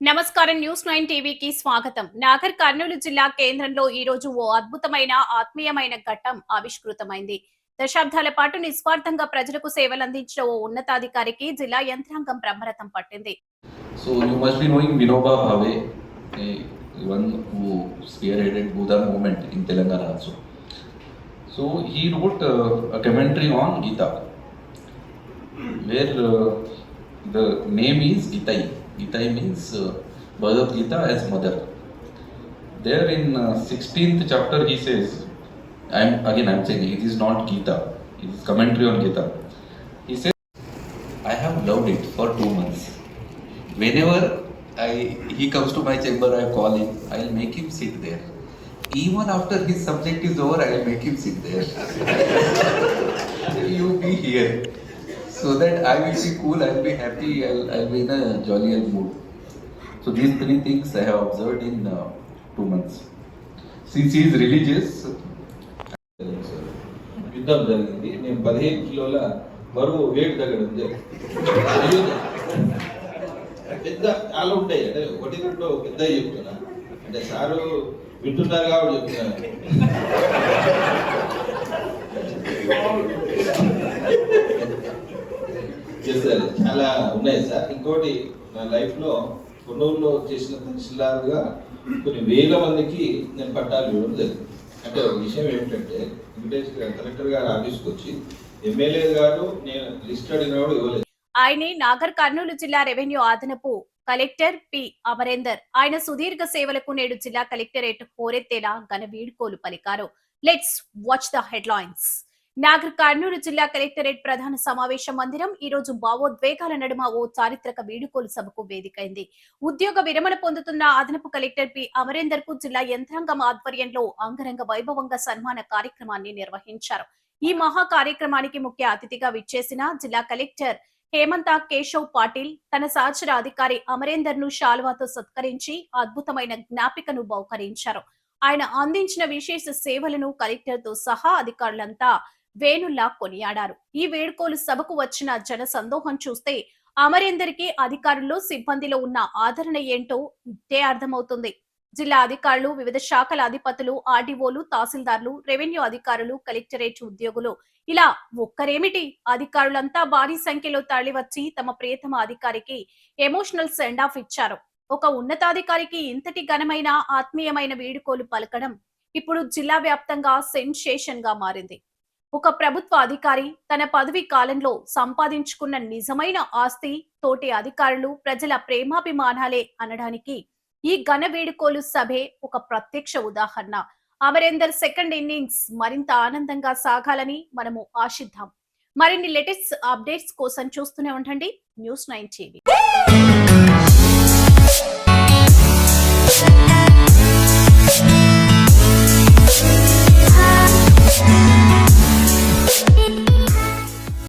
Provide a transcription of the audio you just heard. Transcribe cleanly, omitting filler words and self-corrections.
నమస్కారం న్యూస్ 9 టీవీకి స్వాగతం. నాగర్ కర్నూలు జిల్లా కేంద్రంలో ఈ రోజు ఓ అద్భుతమైన ఆత్మీయమైన ఘట్టం ఆవిష్కృతమైంది. దశాబ్దాల పాటు నిస్వార్థంగా ప్రజలకు సేవలు అందించిన ఓ ఉన్నతాధికారికి జిల్లా యంత్రాంగం బ్రహ్మరథం పట్టింది. So you must be knowing Vinoba Bhave, one who spearheaded Buddha movement in Telangana also. So he wrote a commentary on Gita, where the name is Gitai. Gitai means Bhagavad Gita as mother. There in 16th chapter he says, I'm saying it is not Gita, it is commentary on Gita. He says, I have loved it for 2 months. Whenever he comes to my chamber, I call him, I'll make him sit there. Even after his subject is over, I'll make him sit there. You be here. So that I will be cool, I'll be happy, I'll be in a jollier mood. So these 3 things I have observed in 2 months. Since he is religious, యుద్ధం జరిగింది. నేను 15 కిలోల బరువు wait తగ్గడం జరిగింది. పెద్ద చాలా ఉంటాయి అంటే ఒకటి రెండు పెద్ద చెప్తున్నా అంటే సారు వింటున్నారు కాబట్టి చెప్తున్నాను. చేస్తారు చాలా ఉన్నాయి సార్. ఇంకోటి నా లైఫ్లో కొన్నూరులో చేసిన తహసీల్దార్గా కొన్ని వేల మందికి నేను పట్టాలు ఇవ్వడం జరిగింది. అంటే ఒక విషయం ఏమిటంటే వెంకటేష్ కలెక్టర్ గారు ఆఫీస్కి వచ్చి ఎమ్మెల్యే గారు నేను లిస్ట్ అడిగినప్పుడు ఇవ్వలేదు. ఆయనే నాగర్ కర్నూలు జిల్లా రెవెన్యూ అదనపు కలెక్టర్ పి అమరేందర్. ఆయన సుదీర్ఘ సేవలకు నేడు జిల్లా కలెక్టరేట్ హోరెత్తేలా ఘన వీడ్కోలు పలికారు. Let's watch the headlines. Nagar Kurnool జిల్లా కలెక్టరేట్ ప్రధాన సమావేశ మందిరం ఈ రోజు భావోద్వేగాల నడుమ ఓ చారిత్రక వీడుకోలు సభకు వేదికైంది. ఉద్యోగ విరమణ పొందుతున్న అదనపు కలెక్టర్ పి అమరేందర్ కు జిల్లా యంత్రాంగం ఆధ్వర్యంలో అంగరంగ వైభవంగా సన్మాన కార్యక్రమాన్ని నిర్వహించారు. ఈ మహా కార్యక్రమానికి ముఖ్య అతిథిగా విచ్చేసిన జిల్లా కలెక్టర్ హేమంత కేశవ్ పాటిల్ తన సహచర అధికారి అమరేందర్ ను శాలువాతో సత్కరించి అద్భుతమైన జ్ఞాపికను బహుకరించారు. ఆయన అందించిన విశేష సేవలను కలెక్టర్ తో సహా అధికారులంతా వేణుల్లా కొనియాడారు. ఈ వేడుకోలు సభకు వచ్చిన జన సందోహం చూస్తే అమరేందర్ కి అధికారుల్లో సిబ్బందిలో ఉన్న ఆదరణ ఏంటో ఇట్టే అర్థమవుతుంది. జిల్లా అధికారులు, వివిధ శాఖల అధిపతులు, ఆర్డీఓలు, తహసీల్దార్లు, రెవెన్యూ అధికారులు, కలెక్టరేట్ ఉద్యోగులు ఇలా ఒక్కరేమిటి అధికారులంతా భారీ సంఖ్యలో తరలివచ్చి తమ ప్రియతమ అధికారికి ఎమోషనల్ సెండ్ ఆఫ్ ఇచ్చారు. ఒక ఉన్నతాధికారికి ఇంతటి ఘనమైన ఆత్మీయమైన వీడుకోలు పలకడం ఇప్పుడు జిల్లా వ్యాప్తంగా సెన్సేషన్ గా మారింది. ఒక ప్రభుత్వ అధికారి తన పదవి కాలంలో సంపాదించుకున్న నిజమైన ఆస్తి తోటి అధికారులు, ప్రజల ప్రేమాభిమానాలే అనడానికి ఈ ఘన వేడుకోలు సభే ఒక ప్రత్యక్ష ఉదాహరణ. అమరేందర్ సెకండ్ ఇన్నింగ్స్ మరింత ఆనందంగా సాగాలని మనము ఆశిద్దాం. మరిన్ని లేటెస్ట్ అప్డేట్స్ కోసం చూస్తూనే ఉండండి న్యూస్ 9 టీవీ.